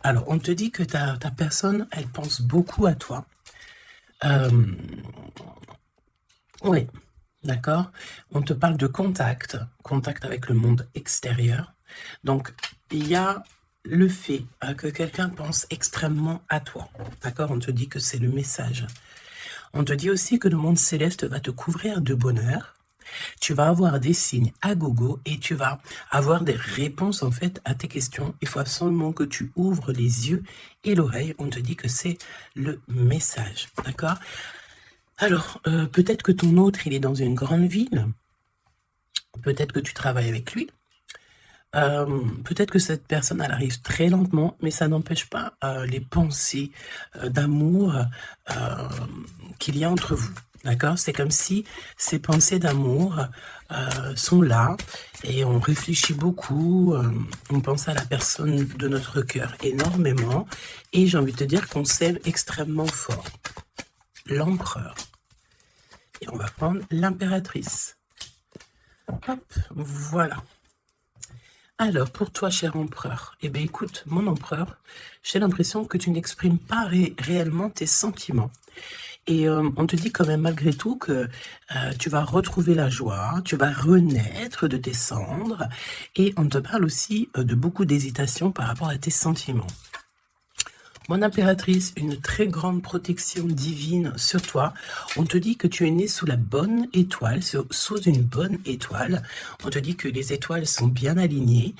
Alors, on te dit que ta personne, elle pense beaucoup à toi. Euh, oui, d'accord. On te parle de contact, contact avec le monde extérieur. Donc, il y a le fait que quelqu'un pense extrêmement à toi. D'accord. On te dit que c'est le message. On te dit aussi que le monde céleste va te couvrir de bonheur. Tu vas avoir des signes à gogo et tu vas avoir des réponses en fait à tes questions. Il faut absolument que tu ouvres les yeux et l'oreille. On te dit que c'est le message, d'accord? Alors, peut-être que ton autre, il est dans une grande ville. Peut-être que tu travailles avec lui. Peut-être que cette personne, elle arrive très lentement, mais ça n'empêche pas les pensées d'amour qu'il y a entre vous. D'accord? C'est comme si ces pensées d'amour sont là et on réfléchit beaucoup, on pense à la personne de notre cœur énormément et j'ai envie de te dire qu'on s'aime extrêmement fort. L'empereur. Et on va prendre l'impératrice. Hop, voilà. Alors, pour toi, cher empereur, eh bien, écoute, mon empereur, j'ai l'impression que tu n'exprimes pas réellement tes sentiments. Et on te dit quand même malgré tout que tu vas retrouver la joie, tu vas renaître de tes cendres, et on te parle aussi de beaucoup d'hésitation par rapport à tes sentiments. Mon impératrice, une très grande protection divine sur toi. On te dit que tu es né sous la bonne étoile, sous une bonne étoile. On te dit que les étoiles sont bien alignées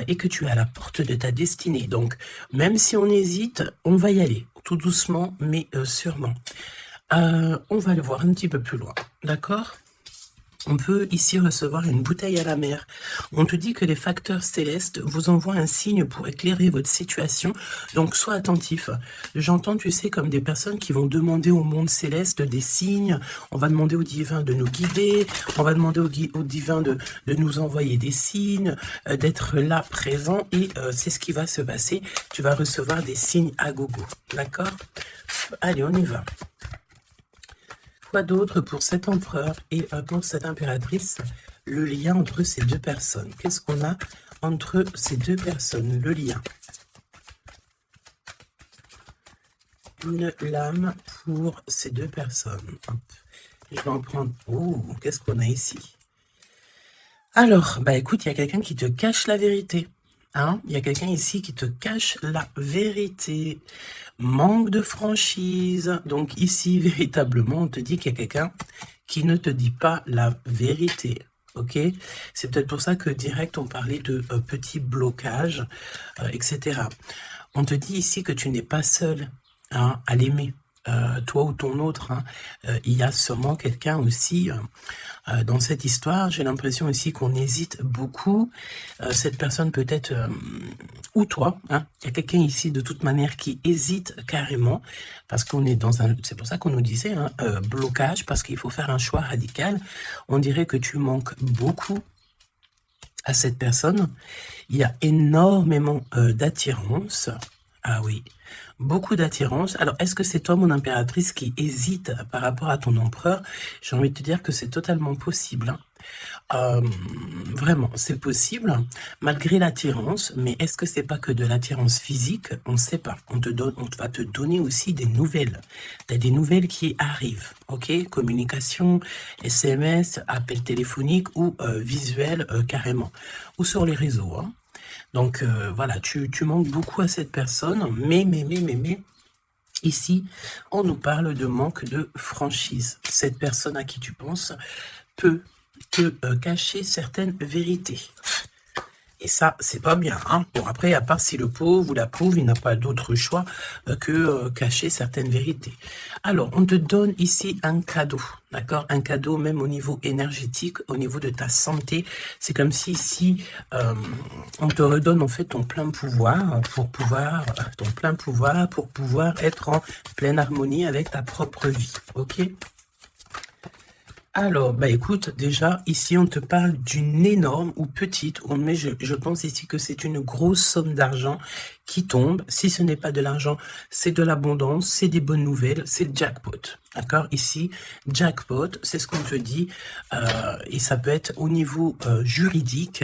et que tu es à la porte de ta destinée. Donc, même si on hésite, on va y aller, tout doucement, mais sûrement. On va le voir un petit peu plus loin, d'accord ? On peut ici recevoir une bouteille à la mer. On te dit que les facteurs célestes vous envoient un signe pour éclairer votre situation. Donc, sois attentif. J'entends, tu sais, comme des personnes qui vont demander au monde céleste des signes. On va demander au divin de nous guider. On va demander au divin de nous envoyer des signes, d'être là, présent. Et c'est ce qui va se passer. Tu vas recevoir des signes à gogo. D'accord ? Allez, on y va. Quoi d'autre pour cet empereur et pour cette impératrice, le lien entre ces deux personnes? Qu'est-ce qu'on a entre ces deux personnes? Le lien. Une lame pour ces deux personnes. Hop. Je vais en prendre... Oh, qu'est-ce qu'on a ici? Alors, bah écoute, il y a quelqu'un qui te cache la vérité. Hein, il y a quelqu'un ici qui te cache la vérité. Manque de franchise. Donc ici, véritablement, on te dit qu'il y a quelqu'un qui ne te dit pas la vérité. Ok? C'est peut-être pour ça que direct, on parlait de petits blocages, etc. On te dit ici que tu n'es pas seul hein, à l'aimer. Toi ou ton autre, hein, il y a sûrement quelqu'un aussi dans cette histoire. J'ai l'impression aussi qu'on hésite beaucoup. Cette personne peut-être, ou toi, hein, il y a quelqu'un ici de toute manière qui hésite carrément, parce qu'on est dans un... C'est pour ça qu'on nous disait, hein, blocage, parce qu'il faut faire un choix radical. On dirait que tu manques beaucoup à cette personne. Il y a énormément d'attirance. Ah oui, beaucoup d'attirance. Alors, est-ce que c'est toi, mon impératrice, qui hésite par rapport à ton empereur? J'ai envie de te dire que c'est totalement possible. Hein. Vraiment, c'est possible, malgré l'attirance. Mais est-ce que c'est pas que de l'attirance physique? On ne sait pas. On va te donner aussi des nouvelles. T'as des nouvelles qui arrivent, ok? Communication, SMS, appel téléphonique ou visuel carrément. Ou sur les réseaux, hein. Donc, voilà, tu manques beaucoup à cette personne, mais, ici, on nous parle de manque de franchise. Cette personne à qui tu penses peut te cacher certaines vérités. Et ça, c'est pas bien. Hein. Bon, après, à part si le pauvre ou la pauvre, il n'a pas d'autre choix que cacher certaines vérités. Alors, on te donne ici un cadeau, d'accord? Un cadeau même au niveau énergétique, au niveau de ta santé. C'est comme si ici, on te redonne en fait ton plein pouvoir pour pouvoir être en pleine harmonie avec ta propre vie, ok? Alors, bah écoute, déjà, ici, on te parle d'une énorme ou petite, mais je pense ici que c'est une grosse somme d'argent qui tombe. Si ce n'est pas de l'argent, c'est de l'abondance, c'est des bonnes nouvelles, c'est le jackpot. D'accord? Ici, jackpot, c'est ce qu'on te dit, et ça peut être au niveau juridique,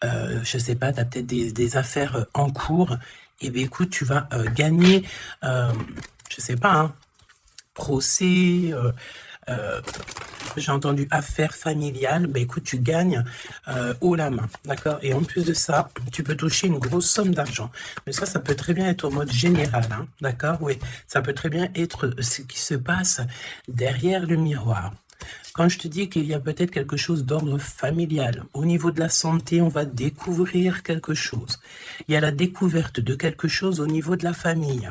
je sais pas, tu as peut-être des affaires en cours, eh bien écoute, tu vas gagner, je sais pas, hein, procès, j'ai entendu affaires familiales, ben écoute, tu gagnes haut la main, d'accord? Et en plus de ça, tu peux toucher une grosse somme d'argent. Mais ça peut très bien être au mode général, hein, d'accord? Oui, ça peut très bien être ce qui se passe derrière le miroir. Quand je te dis qu'il y a peut-être quelque chose d'ordre familial, au niveau de la santé, on va découvrir quelque chose. Il y a la découverte de quelque chose au niveau de la famille.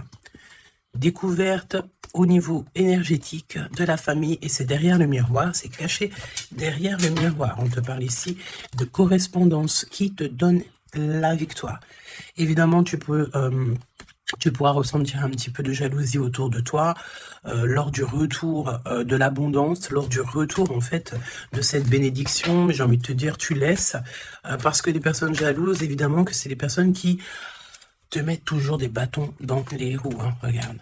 Découverte au niveau énergétique de la famille, et c'est derrière le miroir, c'est caché derrière le miroir. On te parle ici de correspondance qui te donne la victoire. Évidemment, tu pourras ressentir un petit peu de jalousie autour de toi lors du retour de l'abondance, lors du retour en fait de cette bénédiction. Mais j'ai envie de te dire, tu laisses, parce que les personnes jalouses, évidemment que c'est les personnes qui te mettre toujours des bâtons dans les roues, hein. Regarde,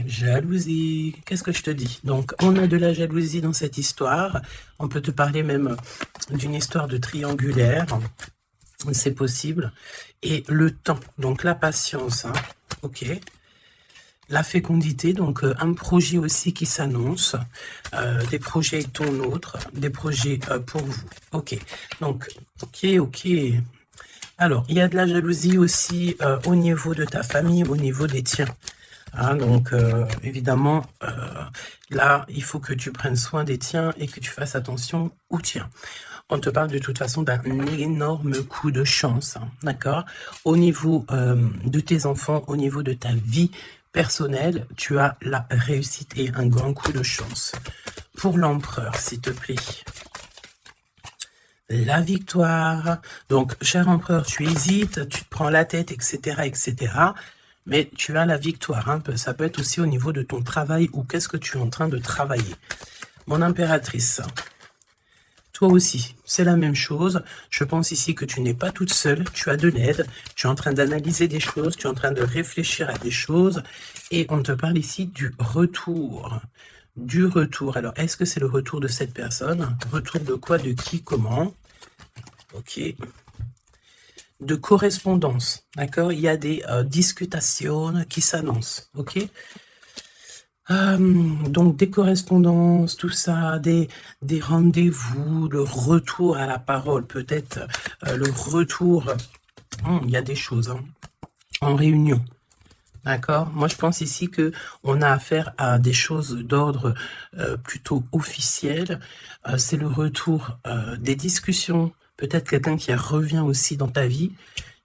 jalousie, qu'est-ce que je te dis? Donc, on a de la jalousie dans cette histoire, on peut te parler même d'une histoire de triangulaire, c'est possible, et le temps, donc la patience, hein. Ok, la fécondité, donc un projet aussi qui s'annonce, des projets avec ton autre, des projets pour vous, ok, donc, ok, alors, il y a de la jalousie aussi au niveau de ta famille, au niveau des tiens. Hein, donc, évidemment, là, il faut que tu prennes soin des tiens et que tu fasses attention aux tiens. On te parle de toute façon d'un énorme coup de chance, hein, d'accord? Au niveau de tes enfants, au niveau de ta vie personnelle, tu as la réussite et un grand coup de chance. Pour l'empereur, s'il te plaît. La victoire. Donc, cher empereur, tu hésites, tu te prends la tête, etc., etc. Mais tu as la victoire. Hein. Ça peut être aussi au niveau de ton travail ou qu'est-ce que tu es en train de travailler. Mon impératrice, toi aussi, c'est la même chose. Je pense ici que tu n'es pas toute seule, tu as de l'aide, tu es en train d'analyser des choses, tu es en train de réfléchir à des choses. Et on te parle ici du retour. Du retour. Alors, est-ce que c'est le retour de cette personne? Retour de quoi? De qui? Comment? Ok. De correspondance, d'accord? Il y a des discutations qui s'annoncent, ok? Donc des correspondances, tout ça, des rendez-vous, le retour à la parole, peut-être le retour, il y a des choses, hein, en réunion. D'accord? Moi, je pense ici que on a affaire à des choses d'ordre plutôt officiel. C'est le retour des discussions. Peut-être quelqu'un qui revient aussi dans ta vie.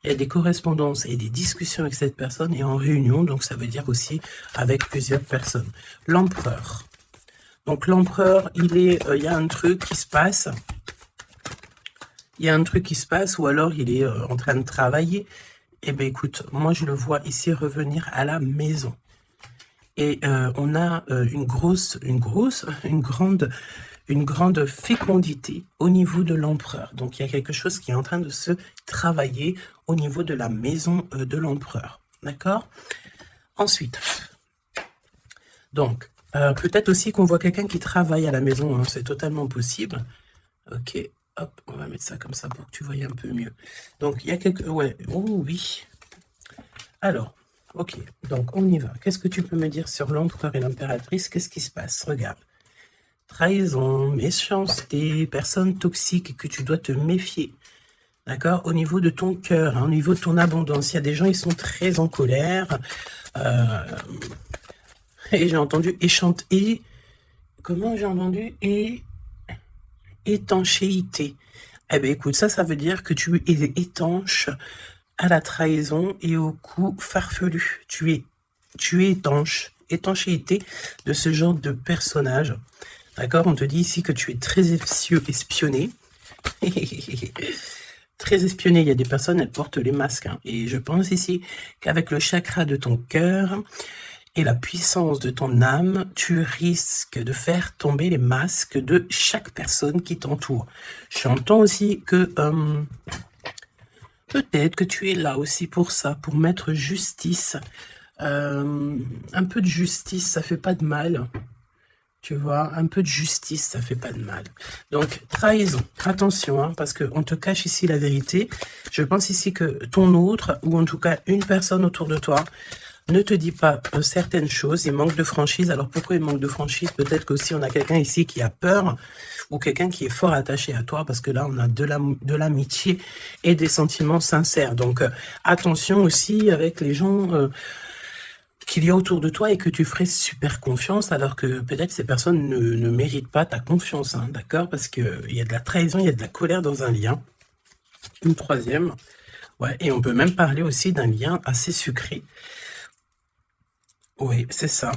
Il y a des correspondances et des discussions avec cette personne et en réunion. Donc, ça veut dire aussi avec plusieurs personnes. L'empereur. Donc, l'empereur, il y a un truc qui se passe. Il y a un truc qui se passe ou alors il est en train de travailler. Eh bien, écoute, moi, je le vois ici revenir à la maison. Et on a une grande fécondité au niveau de l'empereur. Donc, il y a quelque chose qui est en train de se travailler au niveau de la maison de l'empereur. D'accord? Ensuite, donc, peut-être aussi qu'on voit quelqu'un qui travaille à la maison. Hein, c'est totalement possible. Ok. Hop, on va mettre ça comme ça pour que tu voyes un peu mieux. Donc, il y a quelques... Ouais, oh oui. Alors, ok, donc on y va. Qu'est-ce que tu peux me dire sur l'empereur et l'impératrice? Qu'est-ce qui se passe? Regarde. Trahison, méchanceté, personne toxique que tu dois te méfier. D'accord? Au niveau de ton cœur, hein, au niveau de ton abondance, il y a des gens, ils sont très en colère. Et j'ai entendu échanter... Comment j'ai entendu? Étanchéité. Eh bien, écoute, ça veut dire que tu es étanche à la trahison et au coup farfelu. Tu es étanche. Étanchéité de ce genre de personnage. D'accord? On te dit ici que tu es très espionné. Très espionné. Il y a des personnes, elles portent les masques. Hein. Et je pense ici qu'avec le chakra de ton cœur et la puissance de ton âme, tu risques de faire tomber les masques de chaque personne qui t'entoure. J'entends aussi que peut-être que tu es là aussi pour ça, pour mettre justice. Un peu de justice, ça fait pas de mal. Tu vois, un peu de justice, ça fait pas de mal. Donc, trahison, attention, hein, parce qu'on te cache ici la vérité. Je pense ici que ton autre, ou en tout cas une personne autour de toi, ne te dit pas certaines choses, il manque de franchise. Alors pourquoi il manque de franchise? Peut-être qu'aussi on a quelqu'un ici qui a peur, ou quelqu'un qui est fort attaché à toi, parce que là on a de l'amitié et des sentiments sincères. Donc attention aussi avec les gens qu'il y a autour de toi et que tu ferais super confiance, alors que peut-être ces personnes ne méritent pas ta confiance, hein, d'accord? Parce qu'il y a de la trahison, il y a de la colère dans un lien. Une troisième, ouais, et on peut même parler aussi d'un lien assez sucré. Oui, c'est ça.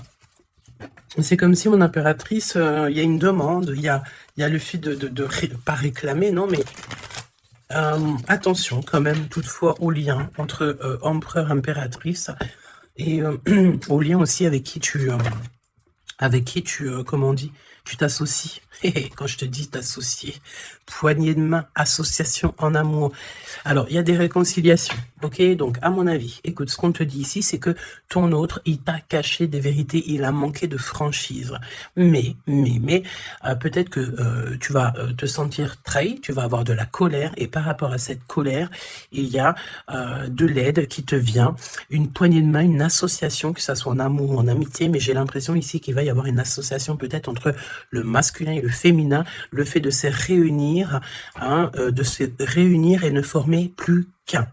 C'est comme si mon impératrice, il y a une demande, il y a le fait pas réclamer, non, mais attention quand même toutefois au lien entre empereur, impératrice, et au lien aussi avec qui tu, comment on dit, tu t'associes. Quand je te dis t'associer, poignée de main, association en amour. Alors, il y a des réconciliations, ok? Donc, à mon avis, écoute, ce qu'on te dit ici, c'est que ton autre, il t'a caché des vérités, il a manqué de franchise. Mais, peut-être que tu vas te sentir trahi, tu vas avoir de la colère, et par rapport à cette colère, il y a de l'aide qui te vient, une poignée de main, une association, que ça soit en amour ou en amitié, mais j'ai l'impression ici qu'il va y avoir une association peut-être entre le masculin et le féminin, le fait de se réunir, hein, et ne former plus qu'un.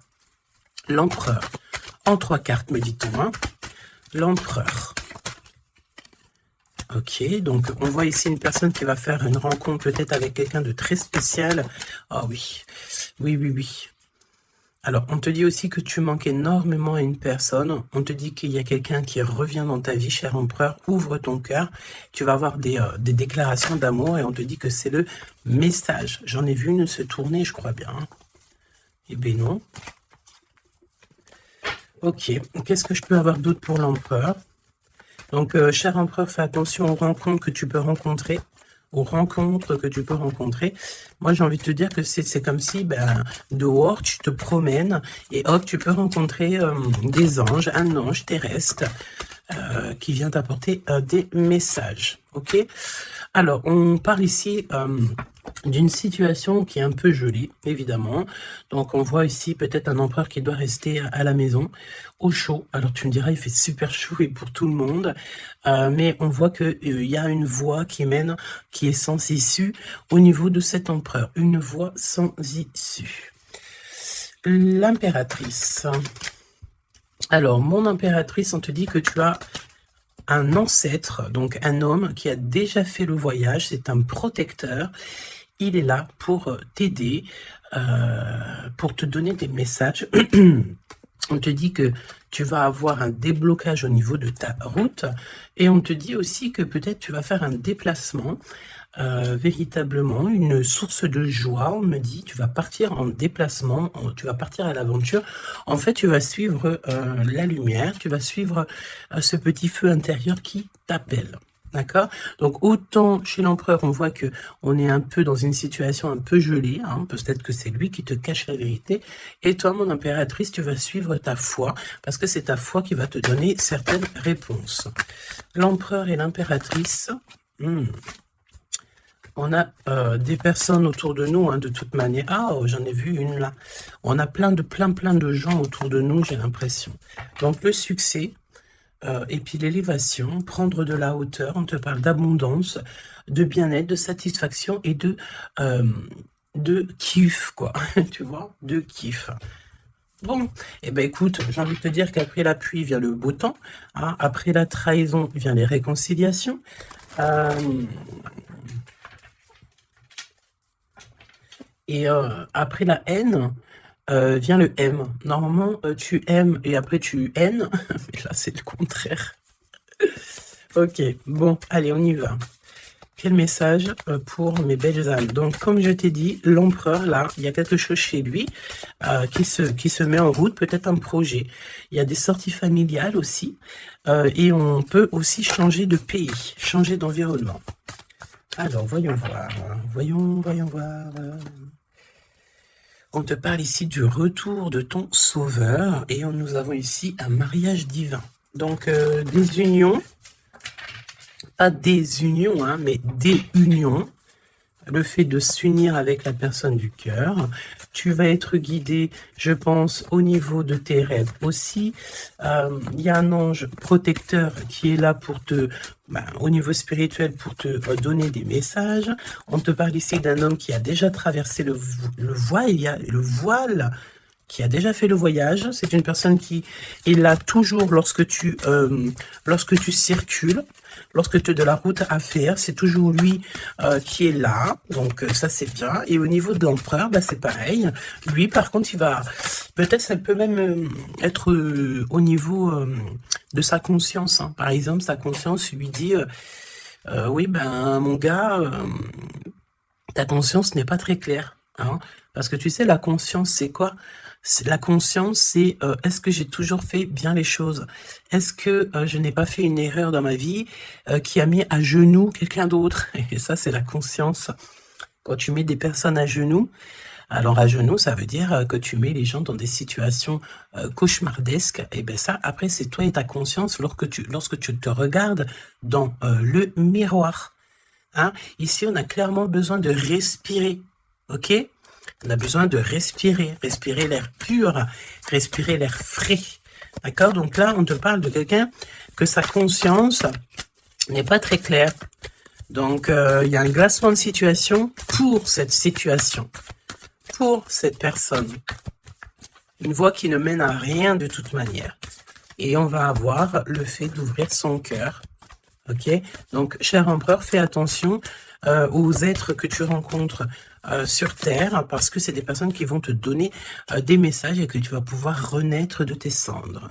L'empereur. En 3 cartes, me dit-on, hein. L'empereur. Ok, donc on voit ici une personne qui va faire une rencontre peut-être avec quelqu'un de très spécial. Ah oui, oui. Alors, on te dit aussi que tu manques énormément à une personne. On te dit qu'il y a quelqu'un qui revient dans ta vie, cher empereur. Ouvre ton cœur. Tu vas avoir des déclarations d'amour et on te dit que c'est le message. J'en ai vu une se tourner, je crois bien. Eh bien non. Ok, qu'est-ce que je peux avoir d'autre pour l'empereur? Donc, cher empereur, fais attention aux rencontres que tu peux rencontrer. Moi, j'ai envie de te dire que c'est comme si, dehors, tu te promènes et hop, tu peux rencontrer des anges, un ange terrestre qui vient t'apporter des messages, ok? Alors, on parle ici d'une situation qui est un peu jolie, évidemment. Donc, on voit ici peut-être un empereur qui doit rester à la maison, au chaud. Alors, tu me diras, il fait super chaud et pour tout le monde. Mais on voit qu'il y a une voie qui mène, qui est sans issue au niveau de cet empereur. Une voie sans issue. L'impératrice. Alors, mon impératrice, on te dit que tu as un ancêtre, donc un homme qui a déjà fait le voyage, c'est un protecteur. Il est là pour t'aider, pour te donner des messages. On te dit que tu vas avoir un déblocage au niveau de ta route et on te dit aussi que peut-être tu vas faire un déplacement, véritablement une source de joie. On me dit tu vas partir en déplacement, tu vas partir à l'aventure. En fait, tu vas suivre la lumière, tu vas suivre ce petit feu intérieur qui t'appelle. D'accord? Donc, autant chez l'empereur, on voit que on est un peu dans une situation un peu gelée, hein, peut-être que c'est lui qui te cache la vérité, et toi, mon impératrice, tu vas suivre ta foi, parce que c'est ta foi qui va te donner certaines réponses. L'empereur et l'impératrice, on a des personnes autour de nous, hein, de toute manière. Ah, oh, j'en ai vu une là. On a plein de gens autour de nous, j'ai l'impression. Donc, le succès... et puis l'élévation, prendre de la hauteur, on te parle d'abondance, de bien-être, de satisfaction et de kiff, quoi, tu vois, de kiff. Bon, eh ben écoute, j'ai envie de te dire qu'après la pluie vient le beau temps, hein, après la trahison vient les réconciliations, et après la haine, vient le M. Normalement, tu aimes et après tu haines. Mais là, c'est le contraire. Ok, bon, allez, on y va. Quel message pour mes belles âmes? Donc, comme je t'ai dit, l'empereur, là, il y a quelque chose chez lui qui se met en route, peut-être un projet. Il y a des sorties familiales aussi. Et on peut aussi changer de pays, changer d'environnement. Alors, voyons voir. Voyons voir... On te parle ici du retour de ton sauveur et nous avons ici un mariage divin. Donc, des unions pas des unions, hein, mais des unions. Le fait de s'unir avec la personne du cœur. Tu vas être guidé, je pense, au niveau de tes rêves aussi. Il y a un ange protecteur qui est là pour te, au niveau spirituel, pour te donner des messages. On te parle ici d'un homme qui a déjà traversé le voile, qui a déjà fait le voyage. C'est une personne qui est là toujours lorsque tu circules. Lorsque tu as de la route à faire, c'est toujours lui qui est là. Donc, ça, c'est bien. Et au niveau de l'empereur, c'est pareil. Lui, par contre, il va... Peut-être ça peut même être au niveau de sa conscience. Hein. Par exemple, sa conscience lui dit oui, mon gars, ta conscience n'est pas très claire. Hein. Parce que tu sais, la conscience, c'est quoi? La conscience, c'est est-ce que j'ai toujours fait bien les choses? Est-ce que je n'ai pas fait une erreur dans ma vie qui a mis à genoux quelqu'un d'autre? Et ça, c'est la conscience. Quand tu mets des personnes à genoux, alors à genoux, ça veut dire que tu mets les gens dans des situations cauchemardesques. Et bien ça, après, c'est toi et ta conscience lorsque tu te regardes dans le miroir. Hein? Ici, on a clairement besoin de respirer. OK? On a besoin de respirer l'air pur, respirer l'air frais. D'accord? Donc là, on te parle de quelqu'un que sa conscience n'est pas très claire. Donc, il y a un glacement de situation pour cette situation, pour cette personne. Une voie qui ne mène à rien de toute manière. Et on va avoir le fait d'ouvrir son cœur. Ok? Donc, cher empereur, fais attention aux êtres que tu rencontres sur Terre, parce que c'est des personnes qui vont te donner des messages et que tu vas pouvoir renaître de tes cendres.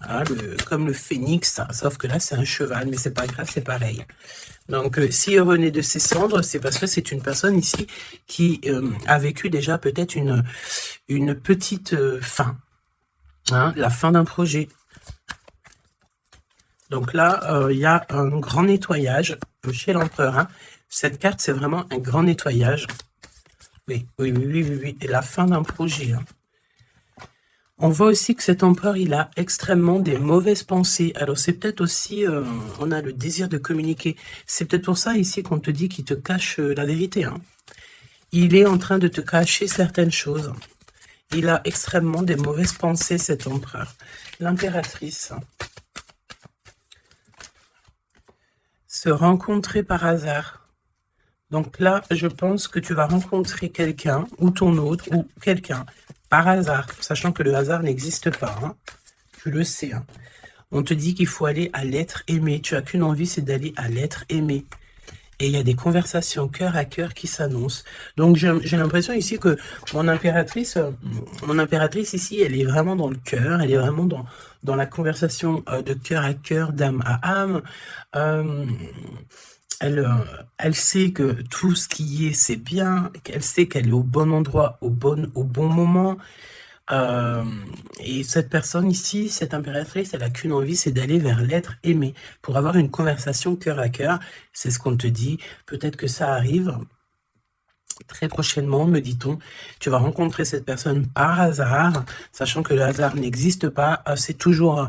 Hein, comme le phénix, hein, sauf que là c'est un cheval, mais c'est pas grave, c'est pareil. Donc s'il renaît de ses cendres, c'est parce que c'est une personne ici qui a vécu déjà peut-être une petite fin, hein, la fin d'un projet. Donc là, il y a un grand nettoyage chez l'empereur. Hein. Cette carte, c'est vraiment un grand nettoyage. Oui. Et la fin d'un projet. Hein. On voit aussi que cet empereur, il a extrêmement des mauvaises pensées. Alors, c'est peut-être aussi, on a le désir de communiquer. C'est peut-être pour ça ici qu'on te dit qu'il te cache la vérité. Hein. Il est en train de te cacher certaines choses. Il a extrêmement des mauvaises pensées, cet empereur. L'impératrice. Se rencontrer par hasard. Donc là, je pense que tu vas rencontrer quelqu'un, ou ton autre, ou quelqu'un, par hasard, sachant que le hasard n'existe pas. Hein. Tu le sais. Hein. On te dit qu'il faut aller à l'être aimé. Tu n'as qu'une envie, c'est d'aller à l'être aimé. Et il y a des conversations cœur à cœur qui s'annoncent. Donc j'ai l'impression ici que mon impératrice ici, elle est vraiment dans le cœur, elle est vraiment dans la conversation de cœur à cœur, d'âme à âme. Elle sait que tout ce qui est, c'est bien, qu'elle sait qu'elle est au bon endroit, au bon moment. Et cette personne ici, cette impératrice, elle a qu'une envie, c'est d'aller vers l'être aimé, pour avoir une conversation cœur à cœur. C'est ce qu'on te dit. Peut-être que ça arrive très prochainement, me dit-on. Tu vas rencontrer cette personne par hasard, sachant que le hasard n'existe pas. C'est toujours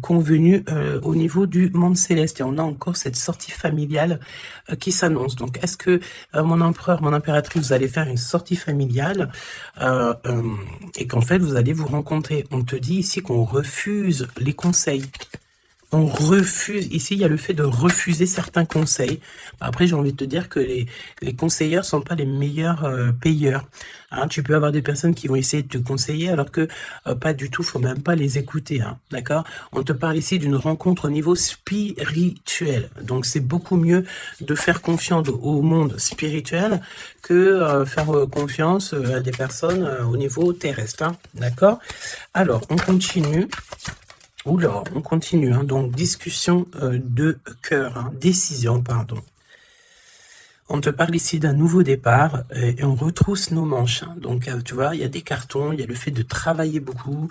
convenu au niveau du monde céleste. Et on a encore cette sortie familiale qui s'annonce. Donc, est-ce que mon empereur, mon impératrice, vous allez faire une sortie familiale et qu'en fait, vous allez vous rencontrer? On te dit ici qu'on refuse les conseils. On refuse, ici il y a le fait de refuser certains conseils. Après j'ai envie de te dire que les conseilleurs sont pas les meilleurs payeurs. Hein, tu peux avoir des personnes qui vont essayer de te conseiller alors que pas du tout, faut même pas les écouter. Hein, d'accord? On te parle ici d'une rencontre au niveau spirituel. Donc c'est beaucoup mieux de faire confiance au monde spirituel que faire confiance à des personnes au niveau terrestre. Hein, d'accord? Alors on continue. Oula, on continue, hein, donc discussion de cœur, hein, décision, pardon. On te parle ici d'un nouveau départ et on retrousse nos manches. Hein. Donc, tu vois, il y a des cartons, il y a le fait de travailler beaucoup,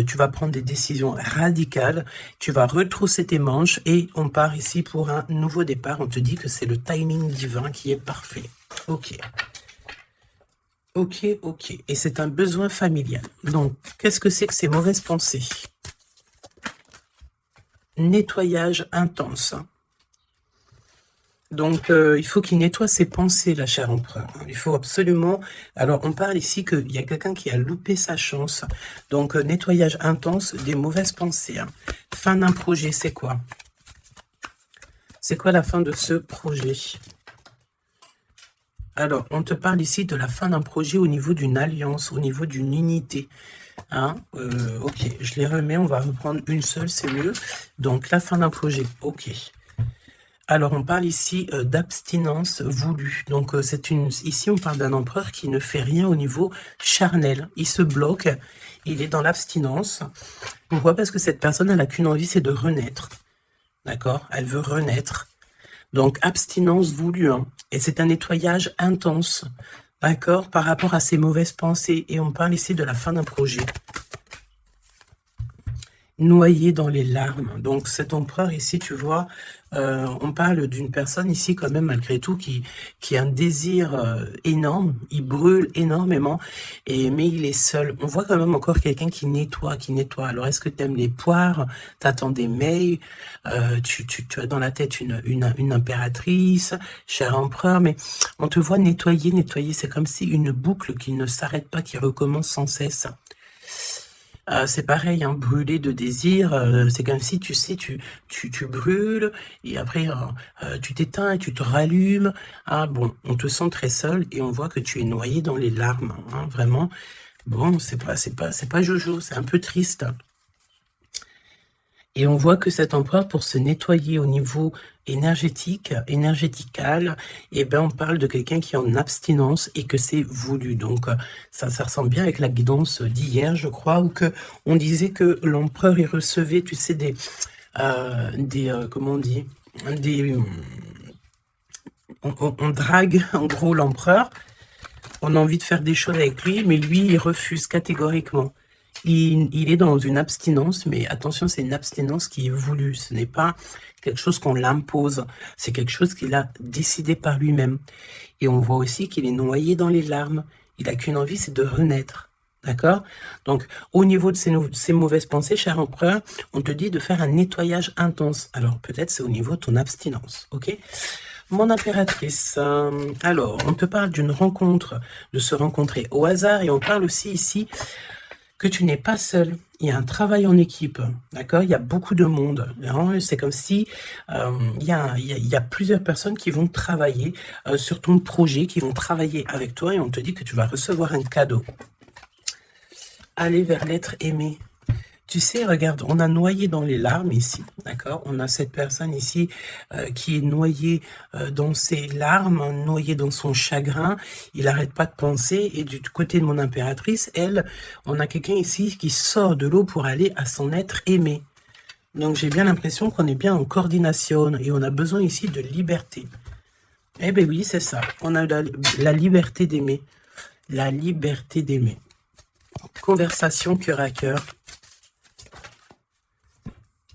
tu vas prendre des décisions radicales, tu vas retrousser tes manches et on part ici pour un nouveau départ. On te dit que c'est le timing divin qui est parfait. Ok. Et c'est un besoin familial. Donc, qu'est-ce que c'est que ces mauvaises pensées? Nettoyage intense. Donc, il faut qu'il nettoie ses pensées, la chère empereur. Il faut absolument... Alors, on parle ici qu'il y a quelqu'un qui a loupé sa chance. Donc, nettoyage intense des mauvaises pensées. Hein. Fin d'un projet, c'est quoi? C'est quoi la fin de ce projet? Alors, on te parle ici de la fin d'un projet au niveau d'une alliance, au niveau d'une unité. Hein, ok, je les remets, on va reprendre une seule, c'est mieux. Donc, la fin d'un projet, ok. Alors, on parle ici d'abstinence voulue. Donc, ici, on parle d'un empereur qui ne fait rien au niveau charnel. Il se bloque, il est dans l'abstinence. Pourquoi? Parce que cette personne, elle n'a qu'une envie, c'est de renaître. D'accord? Elle veut renaître. Donc, abstinence voulue. Hein. Et c'est un nettoyage intense. D'accord? Par rapport à ses mauvaises pensées. Et on parle ici de la fin d'un projet. Noyé dans les larmes. Donc, cet empereur ici, tu vois, on parle d'une personne ici quand même, malgré tout, qui a un désir énorme. Il brûle énormément, mais il est seul. On voit quand même encore quelqu'un qui nettoie, Alors, est-ce que tu aimes les poires? T'attends des mails? Tu as dans la tête une impératrice, cher empereur, mais on te voit nettoyer. C'est comme si une boucle qui ne s'arrête pas, qui recommence sans cesse. C'est pareil, hein, brûler de désir, c'est comme si, tu sais, tu brûles, et après, tu t'éteins et tu te rallumes. Ah bon, on te sent très seul, et on voit que tu es noyé dans les larmes, hein, vraiment. Bon, c'est pas Jojo, c'est un peu triste. Et on voit que cet empereur, pour se nettoyer au niveau énergétical, eh ben, on parle de quelqu'un qui est en abstinence et que c'est voulu. Donc, ça ressemble bien avec la guidance d'hier, je crois, où on disait que l'empereur, il recevait, tu sais, comment on dit, on drague, en gros, l'empereur. On a envie de faire des choses avec lui, mais lui, il refuse catégoriquement. Il est dans une abstinence, mais attention, c'est une abstinence qui est voulue. Ce n'est pas quelque chose qu'on l'impose. C'est quelque chose qu'il a décidé par lui-même. Et on voit aussi qu'il est noyé dans les larmes. Il n'a qu'une envie, c'est de renaître. D'accord? Donc, au niveau de ces mauvaises pensées, cher empereur, on te dit de faire un nettoyage intense. Alors, peut-être c'est au niveau de ton abstinence. Ok? Mon impératrice, alors, on te parle d'une rencontre, de se rencontrer au hasard, et on parle aussi ici que tu n'es pas seul. Il y a un travail en équipe, d'accord? Il y a beaucoup de monde. C'est comme si il y a plusieurs personnes qui vont travailler sur ton projet, qui vont travailler avec toi, et on te dit que tu vas recevoir un cadeau. Aller vers l'être aimé. Tu sais, regarde, on a noyé dans les larmes ici, d'accord? On a cette personne ici qui est noyée dans ses larmes, noyée dans son chagrin. Il n'arrête pas de penser. Et du côté de mon impératrice, elle, on a quelqu'un ici qui sort de l'eau pour aller à son être aimé. Donc, j'ai bien l'impression qu'on est bien en coordination et on a besoin ici de liberté. Eh bien oui, c'est ça. On a la liberté d'aimer. La liberté d'aimer. Conversation cœur à cœur.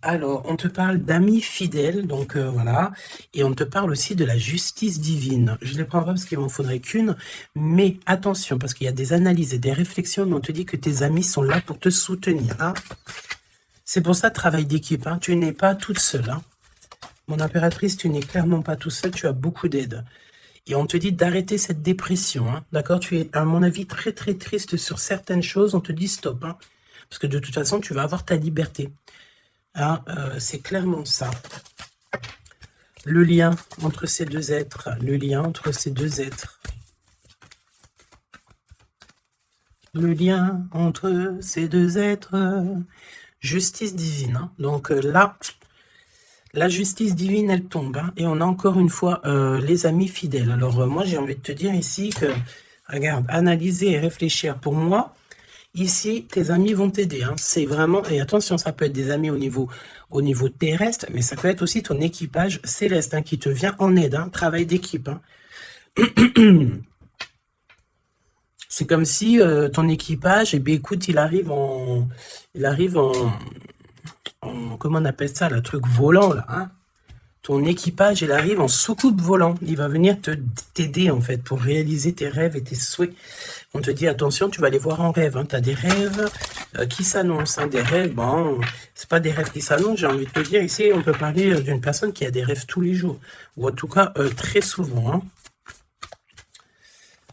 Alors, on te parle d'amis fidèles, donc voilà, et on te parle aussi de la justice divine. Je ne les prends pas parce qu'il m'en faudrait qu'une, mais attention, parce qu'il y a des analyses et des réflexions, mais on te dit que tes amis sont là pour te soutenir. Hein. C'est pour ça, travail d'équipe, hein. Tu n'es pas toute seule. Hein. Mon impératrice, tu n'es clairement pas toute seule, tu as beaucoup d'aide. Et on te dit d'arrêter cette dépression, hein. D'accord? Tu es, à mon avis, très très triste sur certaines choses, on te dit stop, hein. Parce que de toute façon, tu vas avoir ta liberté. Hein, c'est clairement ça. Le lien entre ces deux êtres. Le lien entre ces deux êtres. Le lien entre ces deux êtres. Justice divine. Hein. Donc là, la justice divine, elle tombe. Hein, et on a encore une fois les amis fidèles. Alors moi, j'ai envie de te dire ici que, regarde, analyser et réfléchir pour moi. Ici, tes amis vont t'aider. Hein. C'est vraiment... Et attention, ça peut être des amis au niveau terrestre, mais ça peut être aussi ton équipage céleste hein, qui te vient en aide. Hein. Travail d'équipe. Hein. C'est comme si ton équipage, eh bien, écoute, il arrive en... Comment on appelle ça, le truc volant, là. Hein. Ton équipage, il arrive en soucoupe volant. Il va venir t'aider, en fait, pour réaliser tes rêves et tes souhaits. On te dit, attention, tu vas les voir en rêve. Hein. Tu as des rêves, qui s'annoncent, hein, des rêves. Bon, c'est pas des rêves qui s'annoncent, j'ai envie de te dire. Ici, on peut parler d'une personne qui a des rêves tous les jours, ou en tout cas très souvent. Hein.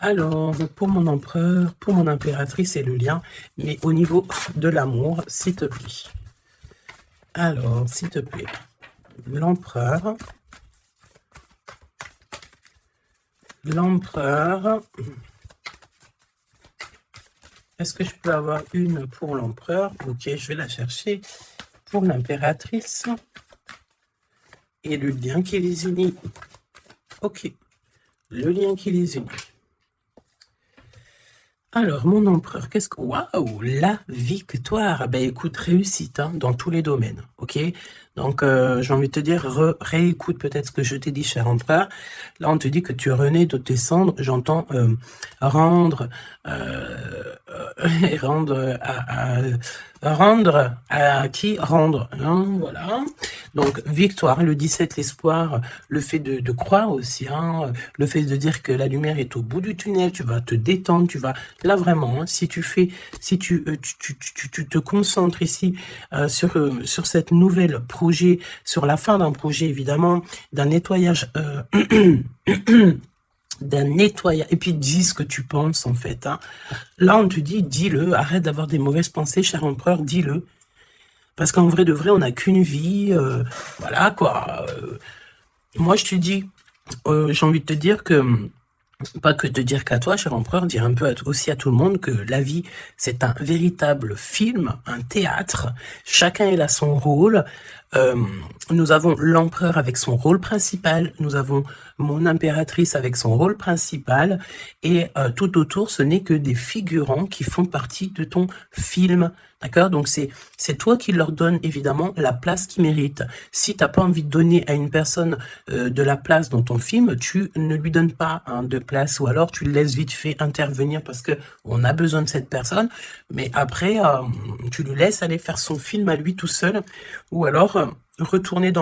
Alors, pour mon empereur, pour mon impératrice, c'est le lien, mais au niveau de l'amour, s'il te plaît. Alors, s'il te plaît, l'empereur. L'empereur. Est-ce que je peux avoir une pour l'empereur? Ok, je vais la chercher. Pour l'impératrice. Et le lien qui les unit. Ok. Le lien qui les unit. Alors, mon empereur, qu'est-ce que... Waouh, la victoire. Ben écoute, réussite hein, dans tous les domaines, ok. Donc, j'ai envie de te dire, réécoute peut-être ce que je t'ai dit, cher empereur. Là, on te dit que tu renais de tes cendres. J'entends rendre rendre à qui rendre. Hein, voilà. Donc, victoire, le 17, l'espoir, le fait de croire aussi, hein, le fait de dire que la lumière est au bout du tunnel, tu vas te détendre, tu vas... Là, vraiment, hein, si tu te concentres ici sur cette nouvelle projet, sur la fin d'un projet, évidemment, d'un nettoyage... d'un nettoyage, et puis dis ce que tu penses, en fait. Hein. Là, on te dit, dis-le, arrête d'avoir des mauvaises pensées, cher empereur, dis-le. Parce qu'en vrai de vrai, on n'a qu'une vie, voilà, quoi. Moi, je te dis, j'ai envie de te dire que, pas que te dire qu'à toi, cher empereur, dire un peu aussi à tout le monde que la vie, c'est un véritable film, un théâtre. Chacun est là son rôle. Nous avons l'empereur avec son rôle principal, nous avons mon impératrice avec son rôle principal, et tout autour, ce n'est que des figurants qui font partie de ton film. D'accord? Donc, c'est toi qui leur donne, évidemment, la place qu'ils méritent. Si tu n'as pas envie de donner à une personne de la place dans ton film, tu ne lui donnes pas hein, de place, ou alors tu le laisses vite fait intervenir parce que on a besoin de cette personne, mais après, tu le laisses aller faire son film à lui tout seul, ou alors retourner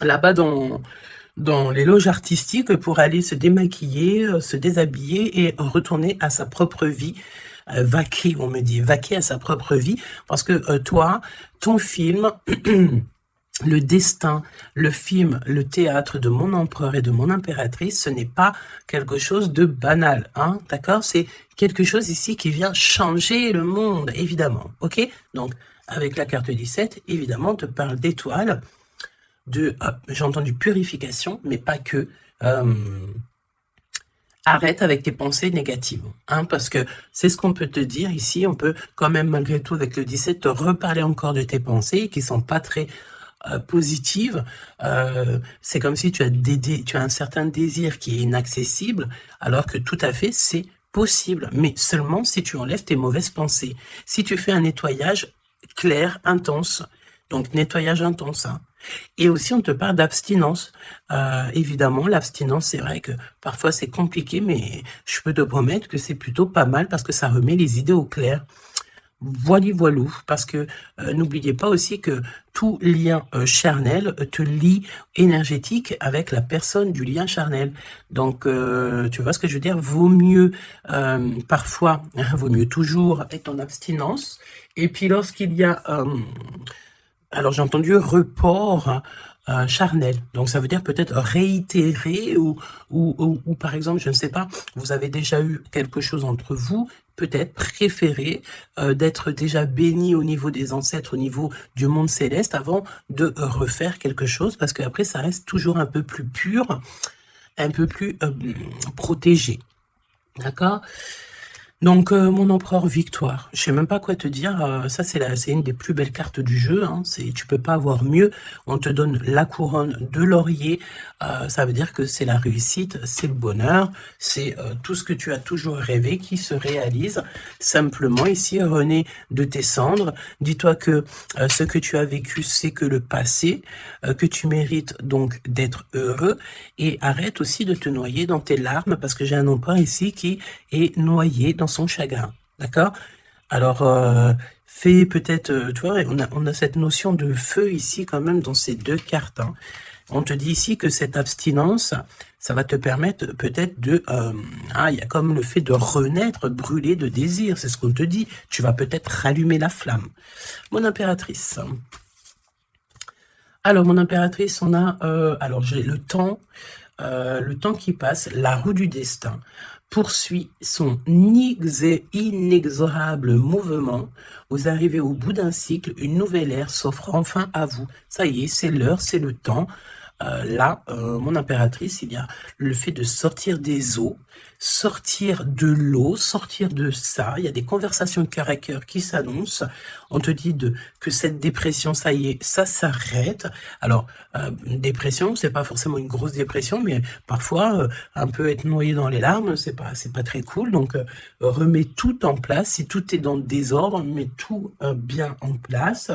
là-bas dans les loges artistiques pour aller se démaquiller, se déshabiller et retourner à sa propre vie. Vaquer, on me dit, vaquer à sa propre vie, parce que toi, ton film, le destin, le film, le théâtre de mon empereur et de mon impératrice, ce n'est pas quelque chose de banal, hein, d'accord? C'est quelque chose ici qui vient changer le monde, évidemment, ok? Donc, avec la carte 17, évidemment, on te parle d'étoiles, j'ai entendu purification, mais pas que. Arrête avec tes pensées négatives, hein, parce que c'est ce qu'on peut te dire ici. On peut quand même, malgré tout, avec le 17, te reparler encore de tes pensées qui sont pas très positives. C'est comme si tu as un certain désir qui est inaccessible, alors que tout à fait, c'est possible, mais seulement si tu enlèves tes mauvaises pensées. Si tu fais un nettoyage clair, intense, donc nettoyage intense, hein. Et aussi, on te parle d'abstinence. Évidemment, l'abstinence, c'est vrai que parfois c'est compliqué, mais je peux te promettre que c'est plutôt pas mal parce que ça remet les idées au clair. Voilou, parce que n'oubliez pas aussi que tout lien charnel te lie énergétique avec la personne du lien charnel. Donc, tu vois ce que je veux dire? Vaut mieux parfois, vaut mieux toujours être en abstinence. Et puis lorsqu'il y a... alors j'ai entendu report charnel, donc ça veut dire peut-être réitérer ou par exemple, je ne sais pas, vous avez déjà eu quelque chose entre vous, peut-être préféré d'être déjà béni au niveau des ancêtres, au niveau du monde céleste, avant de refaire quelque chose, parce qu'après ça reste toujours un peu plus pur, un peu plus protégé, d'accord? Donc, mon empereur victoire, je sais même pas quoi te dire, ça c'est une des plus belles cartes du jeu, hein, tu peux pas avoir mieux, on te donne la couronne de laurier, ça veut dire que c'est la réussite, c'est le bonheur, c'est tout ce que tu as toujours rêvé qui se réalise, simplement ici, René, de tes cendres, dis-toi que ce que tu as vécu, c'est que le passé, que tu mérites donc d'être heureux, et arrête aussi de te noyer dans tes larmes, parce que j'ai un empereur ici qui est noyé dans son chagrin, d'accord? Alors, fais peut-être, tu vois, on a cette notion de feu ici quand même dans ces deux cartes, hein. On te dit ici que cette abstinence, ça va te permettre peut-être de... il y a comme le fait de renaître, brûler de désir, c'est ce qu'on te dit. Tu vas peut-être rallumer la flamme. Mon impératrice. Alors, mon impératrice, on a... alors, j'ai le temps qui passe, la roue du destin poursuit son inexorable mouvement. Vous arrivez au bout d'un cycle, une nouvelle ère s'offre enfin à vous. Ça y est, c'est l'heure, c'est le temps. Là, mon impératrice, il y a le fait de sortir des eaux, sortir de l'eau, sortir de ça. Il y a des conversations cœur à cœur qui s'annoncent. On te dit que cette dépression, ça y est, ça s'arrête. Alors, dépression, c'est pas forcément une grosse dépression, mais parfois, un peu être noyé dans les larmes, c'est pas très cool. Donc, remets tout en place. Si tout est dans le désordre, mets tout bien en place.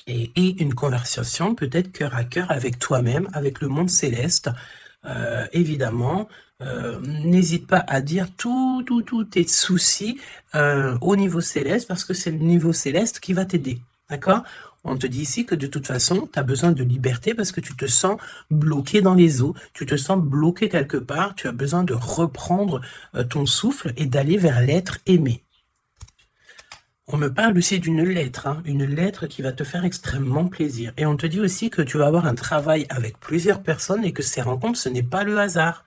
Et une conversation peut-être cœur à cœur avec toi-même, avec le monde céleste, évidemment. N'hésite pas à dire tous tes soucis au niveau céleste, parce que c'est le niveau céleste qui va t'aider, d'accord? On te dit ici que de toute façon, tu as besoin de liberté parce que tu te sens bloqué dans les eaux, tu te sens bloqué quelque part, tu as besoin de reprendre ton souffle et d'aller vers l'être aimé. On me parle aussi d'une lettre, une lettre qui va te faire extrêmement plaisir. Et on te dit aussi que tu vas avoir un travail avec plusieurs personnes et que ces rencontres, ce n'est pas le hasard.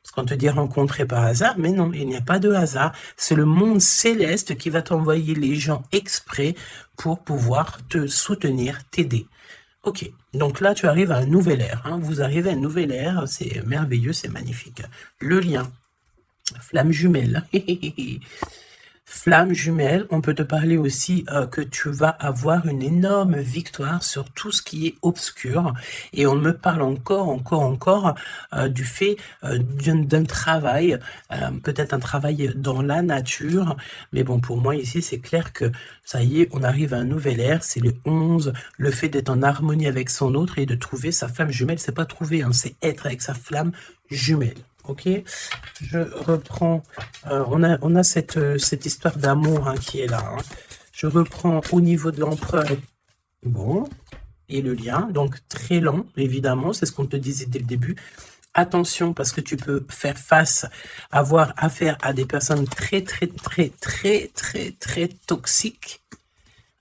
Parce qu'on te dit rencontrer par hasard, mais non, il n'y a pas de hasard. C'est le monde céleste qui va t'envoyer les gens exprès pour pouvoir te soutenir, t'aider. Ok, donc là tu arrives à un nouvel ère. Vous arrivez à une nouvelle ère, c'est merveilleux, c'est magnifique. Le lien, flamme jumelle. Flamme jumelle, on peut te parler aussi que tu vas avoir une énorme victoire sur tout ce qui est obscur. Et on me parle encore du fait d'un travail, peut-être un travail dans la nature. Mais bon, pour moi ici, c'est clair que ça y est, on arrive à un nouvel ère. C'est le 11, le fait d'être en harmonie avec son autre et de trouver sa flamme jumelle. C'est pas trouver, c'est être avec sa flamme jumelle. Ok, je reprends, on a cette histoire d'amour qui est là. Je reprends au niveau de l'empereur, bon, et le lien, donc très lent, évidemment, c'est ce qu'on te disait dès le début. Attention, parce que tu peux faire face, avoir affaire à des personnes très toxiques.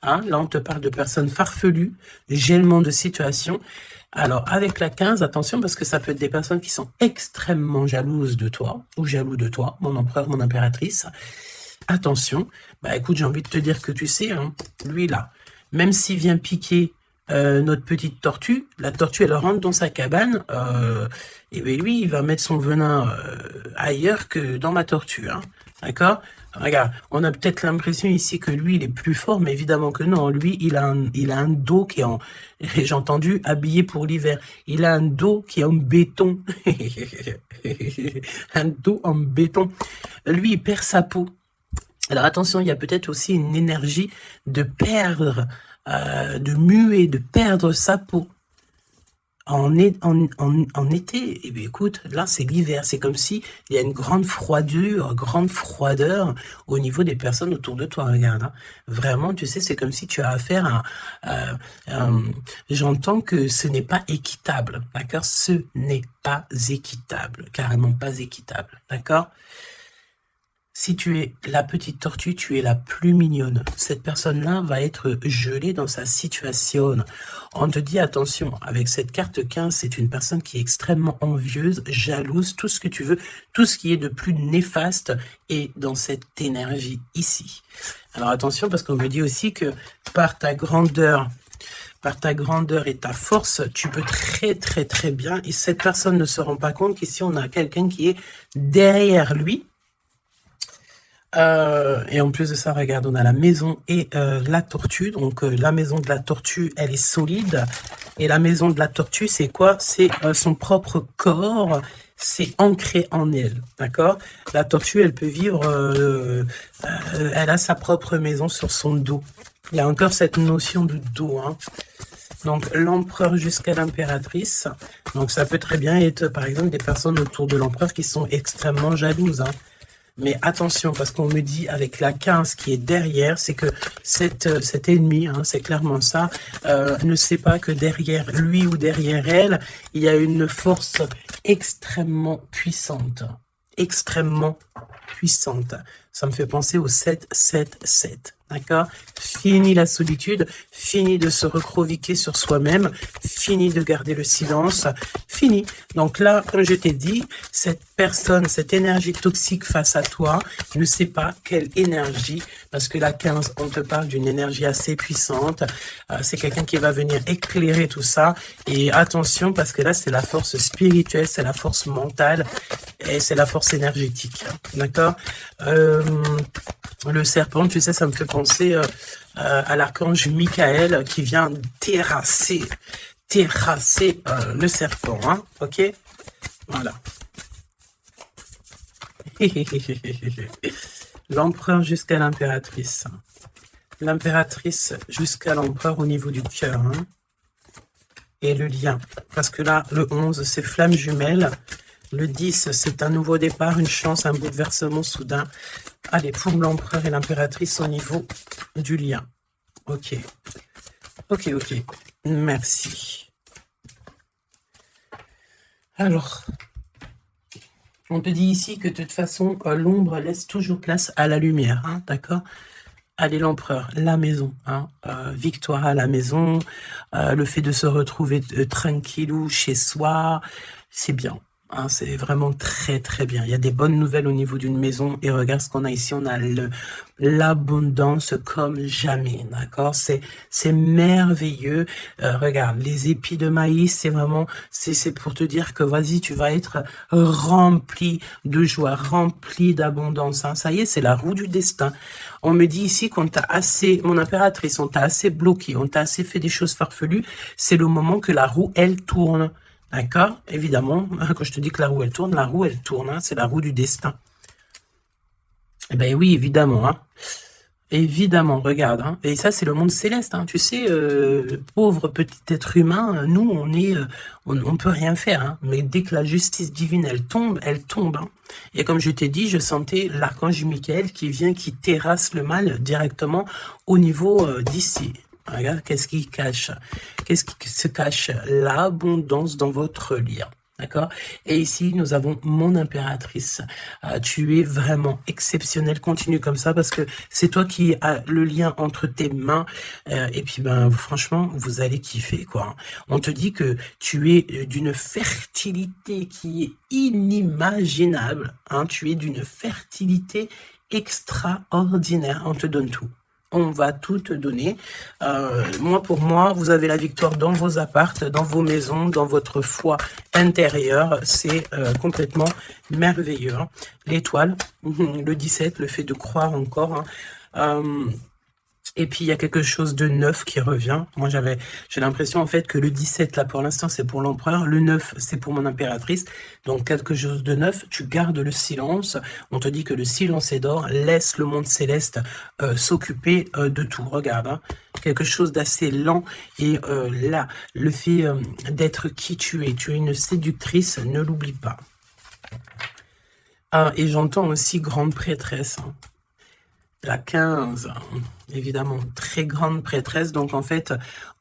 Là, on te parle de personnes farfelues, gèlement de situation. Alors, avec la 15, attention, parce que ça peut être des personnes qui sont extrêmement jalouses de toi, ou jaloux de toi, mon empereur, mon impératrice. Attention, écoute, j'ai envie de te dire que tu sais, lui là, même s'il vient piquer notre petite tortue, la tortue, elle rentre dans sa cabane, et bien lui, il va mettre son venin ailleurs que dans ma tortue, d'accord? Regarde, on a peut-être l'impression ici que lui, il est plus fort, mais évidemment que non. Lui, il a un dos qui est en, j'ai entendu, habillé pour l'hiver. Il a un dos qui est en béton. Un dos en béton. Lui, il perd sa peau. Alors attention, il y a peut-être aussi une énergie de perdre, de muer, de perdre sa peau. En été, eh bien, écoute, là c'est l'hiver, c'est comme si il y a une grande froideur au niveau des personnes autour de toi, regarde. Vraiment, tu sais, c'est comme si tu as affaire à... j'entends que ce n'est pas équitable, d'accord? Ce n'est pas équitable, carrément pas équitable, d'accord? Si tu es la petite tortue, tu es la plus mignonne. Cette personne-là va être gelée dans sa situation. On te dit attention, avec cette carte 15, c'est une personne qui est extrêmement envieuse, jalouse, tout ce que tu veux, tout ce qui est de plus néfaste est dans cette énergie ici. Alors attention, parce qu'on me dit aussi que par ta grandeur et ta force, tu peux très bien, et cette personne ne se rend pas compte qu'ici on a quelqu'un qui est derrière lui. Et en plus de ça, regarde, on a la maison et la tortue. Donc la maison de la tortue, elle est solide. Et la maison de la tortue, c'est quoi? C'est son propre corps. C'est ancré en elle, d'accord? La tortue, elle peut vivre, elle a sa propre maison sur son dos. Il y a encore cette notion de dos, Donc l'empereur jusqu'à l'impératrice. Donc ça peut très bien être, par exemple, des personnes autour de l'empereur qui sont extrêmement jalouses, Mais attention, parce qu'on me dit avec la 15 qui est derrière, c'est que cet ennemi, hein, c'est clairement ça, ne sait pas que derrière lui ou derrière elle, il y a une force extrêmement puissante. Extrêmement puissante. Ça me fait penser au 7-7-7. D'accord? Fini la solitude, fini de se recroviquer sur soi-même, fini de garder le silence, fini. Donc là, comme je t'ai dit, cette personne, cette énergie toxique face à toi, ne sait pas quelle énergie, parce que la 15, on te parle d'une énergie assez puissante, c'est quelqu'un qui va venir éclairer tout ça, et attention, parce que là, c'est la force spirituelle, c'est la force mentale, et c'est la force énergétique. D'accord? Le serpent, tu sais, ça me fait penser à l'archange Michael qui vient terrasser le serpent, hein, ok? Voilà. L'empereur jusqu'à l'impératrice. L'impératrice jusqu'à l'empereur au niveau du cœur, hein? Et le lien. Parce que là, le 11, c'est flamme jumelle. Le 10, c'est un nouveau départ, une chance, un bouleversement soudain. Allez, pour l'empereur et l'impératrice au niveau du lien. Ok. Ok. Merci. Alors, on te dit ici que de toute façon, l'ombre laisse toujours place à la lumière. Hein, d'accord? Allez, l'empereur, la maison, hein, victoire à la maison, le fait de se retrouver tranquillou chez soi, c'est bien. Hein, c'est vraiment très très bien. Il y a des bonnes nouvelles au niveau d'une maison et regarde ce qu'on a ici. On a l'abondance comme jamais, d'accord? C'est merveilleux. Regarde, les épis de maïs, c'est vraiment, c'est pour te dire que vas-y, tu vas être rempli de joie, rempli d'abondance. Hein. Ça y est, c'est la roue du destin. On me dit ici qu'on t'a assez, mon impératrice, on t'a assez bloqué, on t'a assez fait des choses farfelues. C'est le moment que la roue, elle tourne. D'accord? Évidemment, quand je te dis que la roue, elle tourne, hein, c'est la roue du destin. Eh ben oui, évidemment, hein. Évidemment, regarde, hein. Et ça, c'est le monde céleste, hein. Tu sais, pauvre petit être humain, nous, on peut rien faire, hein. Mais dès que la justice divine, elle tombe, hein. Et comme je t'ai dit, je sentais l'archange Michael qui vient, qui terrasse le mal directement au niveau d'ici. Regarde, qu'est-ce qui cache? Qu'est-ce qui se cache? L'abondance dans votre lien. D'accord? Et ici, nous avons mon impératrice. Tu es vraiment exceptionnel. Continue comme ça parce que c'est toi qui as le lien entre tes mains. Et puis, ben, franchement, vous allez kiffer, quoi. On te dit que tu es d'une fertilité qui est inimaginable. Hein? Tu es d'une fertilité extraordinaire. On te donne tout. On va tout te donner. Pour moi, vous avez la victoire dans vos appartes, dans vos maisons, dans votre foi intérieure. C'est complètement merveilleux. Hein. L'étoile, le 17, le fait de croire encore. Hein. Et puis, il y a quelque chose de neuf qui revient. Moi, j'ai l'impression, en fait, que le 17, là, pour l'instant, c'est pour l'empereur. Le 9, c'est pour mon impératrice. Donc, quelque chose de neuf. Tu gardes le silence. On te dit que le silence est d'or. Laisse le monde céleste s'occuper de tout. Regarde, hein. Quelque chose d'assez lent. Et là, le fait d'être qui tu es une séductrice, ne l'oublie pas. Ah, et j'entends aussi grande prêtresse. Hein. La 15, évidemment, très grande prêtresse. Donc, en fait,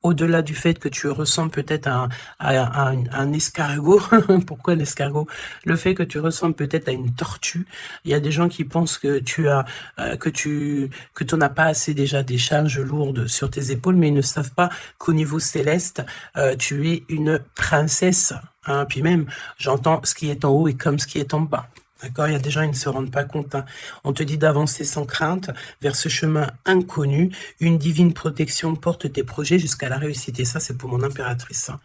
au-delà du fait que tu ressembles peut-être à un escargot, pourquoi l'escargot? Le fait que tu ressembles peut-être à une tortue. Il y a des gens qui pensent que tu n'as pas assez déjà des charges lourdes sur tes épaules, mais ils ne savent pas qu'au niveau céleste, tu es une princesse. Hein. Puis même, j'entends ce qui est en haut et comme ce qui est en bas. D'accord, il y a des gens, ils ne se rendent pas compte. Hein. On te dit d'avancer sans crainte vers ce chemin inconnu. Une divine protection porte tes projets jusqu'à la réussite. Et ça, c'est pour mon impératrice. Hein.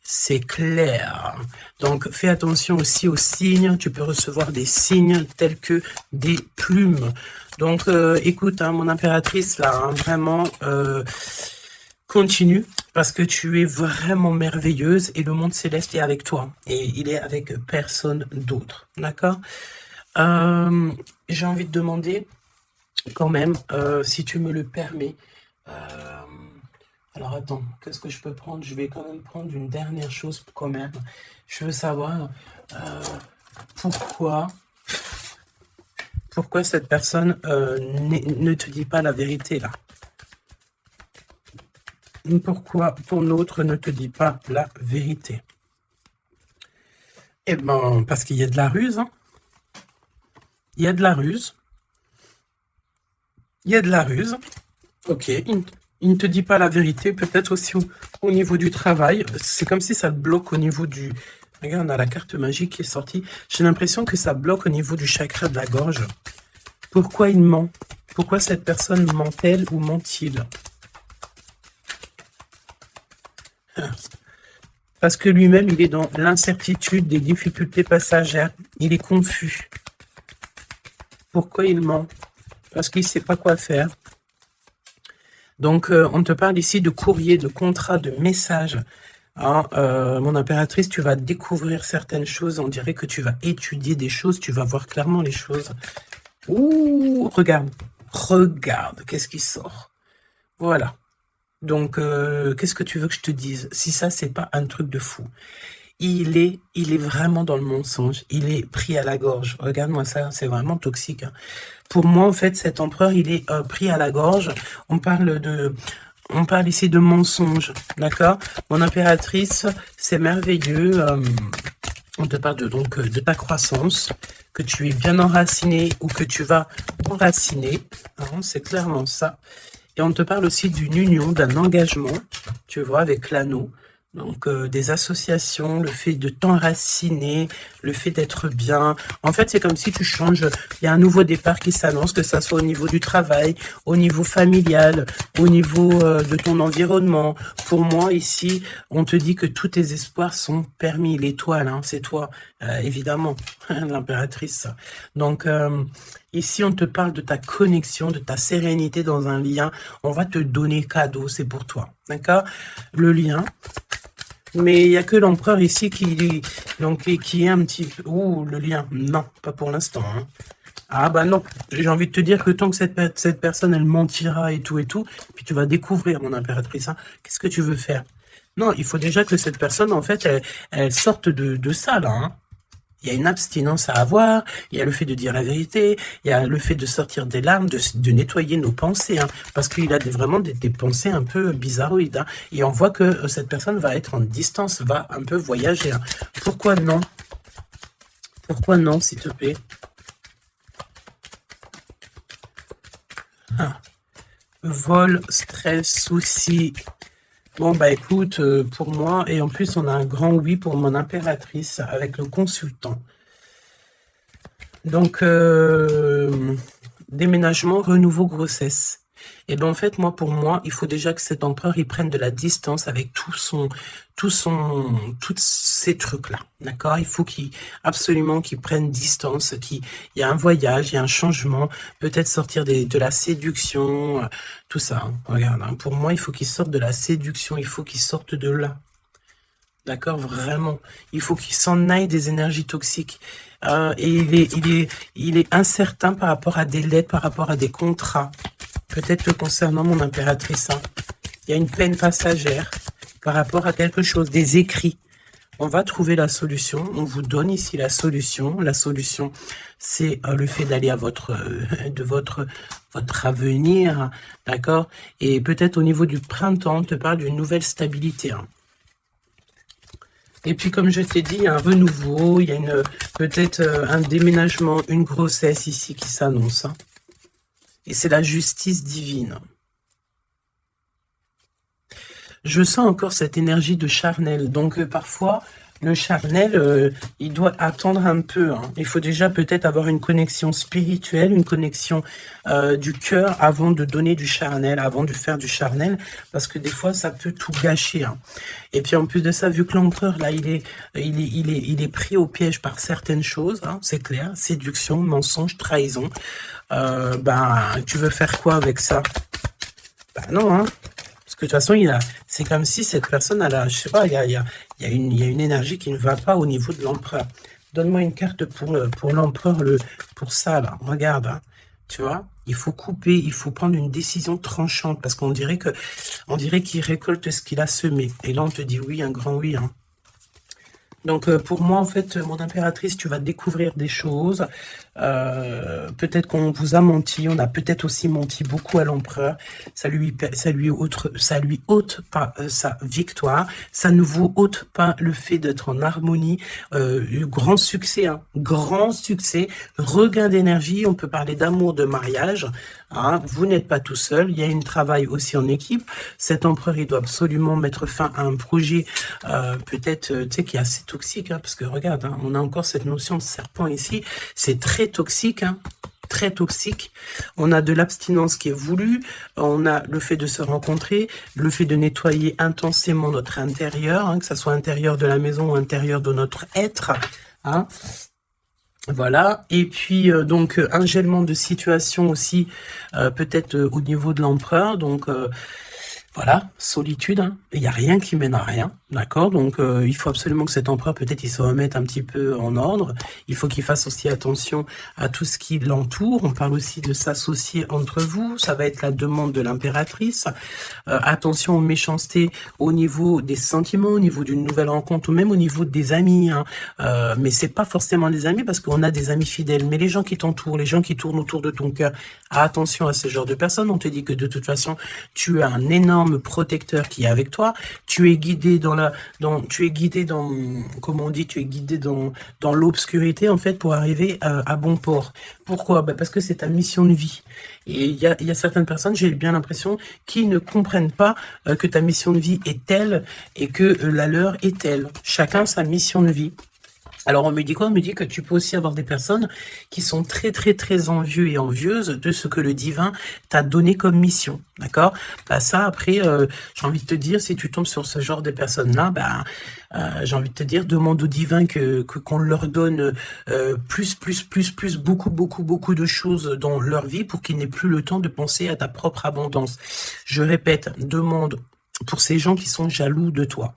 C'est clair. Donc, fais attention aussi aux signes. Tu peux recevoir des signes tels que des plumes. Donc, écoute, hein, mon impératrice, là, hein, vraiment... continue, parce que tu es vraiment merveilleuse et le monde céleste est avec toi. Et il est avec personne d'autre. D'accord? J'ai envie de demander, quand même, si tu me le permets. Alors, attends, qu'est-ce que je peux prendre? Je vais quand même prendre une dernière chose, quand même. Je veux savoir pourquoi Pourquoi cette personne ne te dit pas la vérité, là? Pourquoi ton autre ne te dit pas la vérité? Eh ben, parce qu'il y a de la ruse, hein. Il y a de la ruse. Il y a de la ruse. Ok, il ne te dit pas la vérité, peut-être aussi au niveau du travail. C'est comme si ça te bloque au niveau du... Regarde, on a la carte magique qui est sortie. J'ai l'impression que ça bloque au niveau du chakra de la gorge. Pourquoi il ment? Pourquoi cette personne ment-elle ou ment-il? Parce que lui-même, il est dans l'incertitude, des difficultés passagères. Il est confus. Pourquoi il ment? Parce qu'il ne sait pas quoi faire. Donc, on te parle ici de courrier, de contrat, de message. Hein, mon impératrice, tu vas découvrir certaines choses. On dirait que tu vas étudier des choses. Tu vas voir clairement les choses. Ouh, regarde. Regarde, qu'est-ce qui sort? Voilà. Donc, qu'est-ce que tu veux que je te dise? Si ça, c'est pas un truc de fou. Il est vraiment dans le mensonge. Il est pris à la gorge. Regarde-moi ça, c'est vraiment toxique. Hein. Pour moi, en fait, cet empereur, il est pris à la gorge. On parle ici de mensonge, d'accord? Mon impératrice, c'est merveilleux. On te parle de ta croissance, que tu es bien enraciné ou que tu vas enraciner. Hein, c'est clairement ça. Et on te parle aussi d'une union, d'un engagement, tu vois, avec l'anneau. Donc, des associations, le fait de t'enraciner, le fait d'être bien. En fait, c'est comme si tu changes. Il y a un nouveau départ qui s'annonce, que ça soit au niveau du travail, au niveau familial, au niveau de ton environnement. Pour moi, ici, on te dit que tous tes espoirs sont permis. L'étoile, hein, c'est toi, évidemment, l'impératrice. Donc, ici, on te parle de ta connexion, de ta sérénité dans un lien. On va te donner cadeau, c'est pour toi. D'accord? Le lien. Mais il n'y a que l'empereur ici qui est un petit peu... Ouh, le lien. Non, pas pour l'instant. Hein. Ah bah non, j'ai envie de te dire que tant que cette personne, elle mentira et tout, puis tu vas découvrir, mon impératrice, hein, qu'est-ce que tu veux faire? Non, il faut déjà que cette personne, en fait, elle sorte de ça, là. Hein. Il y a une abstinence à avoir, il y a le fait de dire la vérité, il y a le fait de sortir des larmes, de nettoyer nos pensées, hein, parce qu'il a vraiment des pensées un peu bizarroïdes. Hein, et on voit que cette personne va être en distance, va un peu voyager. Hein. Pourquoi non? Pourquoi non, s'il te plaît? Ah. Vol, stress, soucis. Bon, bah écoute, pour moi, et en plus, on a un grand oui pour mon impératrice avec le consultant. Donc, déménagement, renouveau, grossesse. Et bien, en fait, pour moi, il faut déjà que cet empereur, il prenne de la distance avec tous ces trucs-là. D'accord? Il faut absolument qu'il prenne distance, il y a un voyage, il y a un changement, peut-être sortir de la séduction, tout ça. Hein. Regarde, hein, pour moi, il faut qu'il sorte de la séduction, il faut qu'il sorte de là. D'accord? Vraiment. Il faut qu'il s'en aille des énergies toxiques. Et il est incertain par rapport à des lettres, par rapport à des contrats. Peut-être concernant mon impératrice. Hein. Il y a une peine passagère par rapport à quelque chose, des écrits. On va trouver la solution. On vous donne ici la solution. La solution, c'est le fait d'aller à votre avenir. D'accord? Et peut-être au niveau du printemps, on te parle d'une nouvelle stabilité. Hein. Et puis, comme je t'ai dit, un renouveau, il y a peut-être un déménagement, une grossesse ici qui s'annonce. Hein. Et c'est la justice divine. Je sens encore cette énergie de charnel. Donc, parfois, le charnel, il doit attendre un peu. Hein. Il faut déjà peut-être avoir une connexion spirituelle, une connexion du cœur avant de donner du charnel, avant de faire du charnel, parce que des fois, ça peut tout gâcher. Hein. Et puis, en plus de ça, vu que l'empereur, là, il est pris au piège par certaines choses, hein, c'est clair, séduction, mensonge, trahison. Tu veux faire quoi avec ça? Non, hein. Parce que de toute façon, c'est comme si cette personne, je sais pas, il y a une énergie qui ne va pas au niveau de l'empereur. Donne-moi une carte pour l'empereur, pour ça, là. Regarde, hein. Tu vois, il faut couper, il faut prendre une décision tranchante, parce qu'on dirait qu'il récolte ce qu'il a semé. Et là, on te dit oui, un grand oui, hein. Donc, pour moi, en fait, mon impératrice, tu vas découvrir des choses. Peut-être qu'on vous a menti, on a peut-être aussi menti beaucoup à l'empereur. Ça lui ôte pas sa victoire, ça ne vous ôte pas le fait d'être en harmonie. Grand succès, hein, grand succès, regain d'énergie, on peut parler d'amour, de mariage. Hein, vous n'êtes pas tout seul, il y a un travail aussi en équipe. Cet empereur, il doit absolument mettre fin à un projet peut-être, tu sais, qui est assez toxique, hein, parce que regarde, hein, on a encore cette notion de serpent ici, c'est très toxique, hein, très toxique. On a de l'abstinence qui est voulue, on a le fait de se rencontrer, le fait de nettoyer intensément notre intérieur, hein, que ça soit intérieur de la maison ou intérieur de notre être, hein. Voilà, et puis donc un gèlement de situation aussi, peut-être au niveau de l'empereur, donc voilà, solitude, hein. Il n'y a rien qui mène à rien, d'accord? Donc il faut absolument que cet empereur, peut-être, il se remette un petit peu en ordre. Il faut qu'il fasse aussi attention à tout ce qui l'entoure. On parle aussi de s'associer entre vous, ça va être la demande de l'impératrice. Attention aux méchancetés au niveau des sentiments, au niveau d'une nouvelle rencontre, ou même au niveau des amis, hein. Mais c'est pas forcément des amis, parce qu'on a des amis fidèles, mais les gens qui t'entourent, les gens qui tournent autour de ton cœur, attention à ce genre de personnes. On te dit que de toute façon, tu as un énorme protecteur qui est avec toi, tu es guidé comment on dit, tu es guidé dans l'obscurité, en fait, pour arriver à bon port. Pourquoi? Parce que c'est ta mission de vie. Et il y a certaines personnes, j'ai bien l'impression, qui ne comprennent pas que ta mission de vie est telle et que la leur est telle. Chacun sa mission de vie. Alors on me dit quoi? On me dit que tu peux aussi avoir des personnes qui sont très très très envieux et envieuses de ce que le divin t'a donné comme mission, d'accord? Ça après, j'ai envie de te dire, si tu tombes sur ce genre de personnes-là, j'ai envie de te dire, demande au divin qu'on leur donne beaucoup de choses dans leur vie pour qu'ils n'aient plus le temps de penser à ta propre abondance. Je répète, demande pour ces gens qui sont jaloux de toi,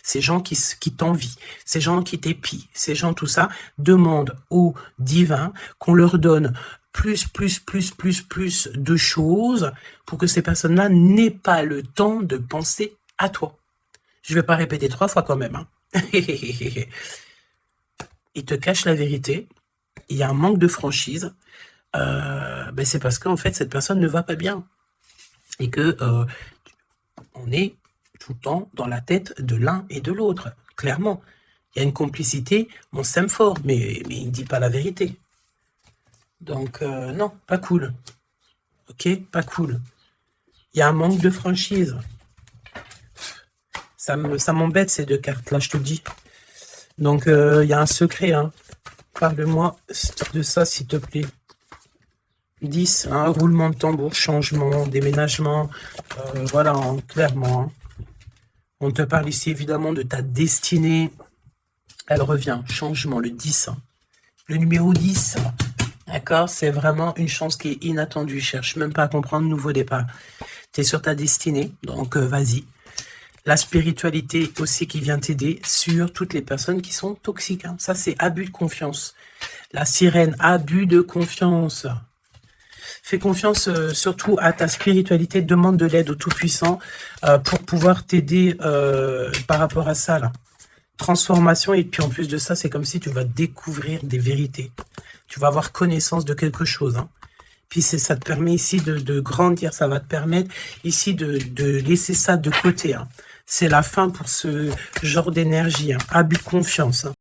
ces gens qui t'envient, ces gens qui t'épient, ces gens tout ça, demande au divin qu'on leur donne plus de choses pour que ces personnes-là n'aient pas le temps de penser à toi. Je vais pas répéter 3 fois quand même, hein. Il te cache la vérité, il y a un manque de franchise, c'est parce qu'en fait cette personne ne va pas bien et que on est tout le temps dans la tête de l'un et de l'autre, clairement. Il y a une complicité, on s'aime fort, mais il ne dit pas la vérité. Donc, non, pas cool. Ok, pas cool. Il y a un manque de franchise. Ça m'embête ces 2 cartes-là, je te le dis. Donc, il y a un secret, hein. Parle-moi de ça, s'il te plaît. 10, hein, roulement de tambour, changement, déménagement, voilà, hein, clairement. Hein. On te parle ici évidemment de ta destinée. Elle revient, changement, le 10. Hein. Le numéro 10, d'accord, c'est vraiment une chance qui est inattendue. Cherche même pas à comprendre, nouveau départ. Tu es sur ta destinée, donc vas-y. La spiritualité aussi qui vient t'aider sur toutes les personnes qui sont toxiques. Hein. Ça, c'est abus de confiance. La sirène, abus de confiance. Fais confiance surtout à ta spiritualité, demande de l'aide au Tout-Puissant pour pouvoir t'aider par rapport à ça. Là. Transformation, et puis en plus de ça, c'est comme si tu vas découvrir des vérités. Tu vas avoir connaissance de quelque chose. Hein. Puis ça te permet ici de grandir, ça va te permettre ici de laisser ça de côté. Hein. C'est la fin pour ce genre d'énergie, hein. Abus de confiance. Hein.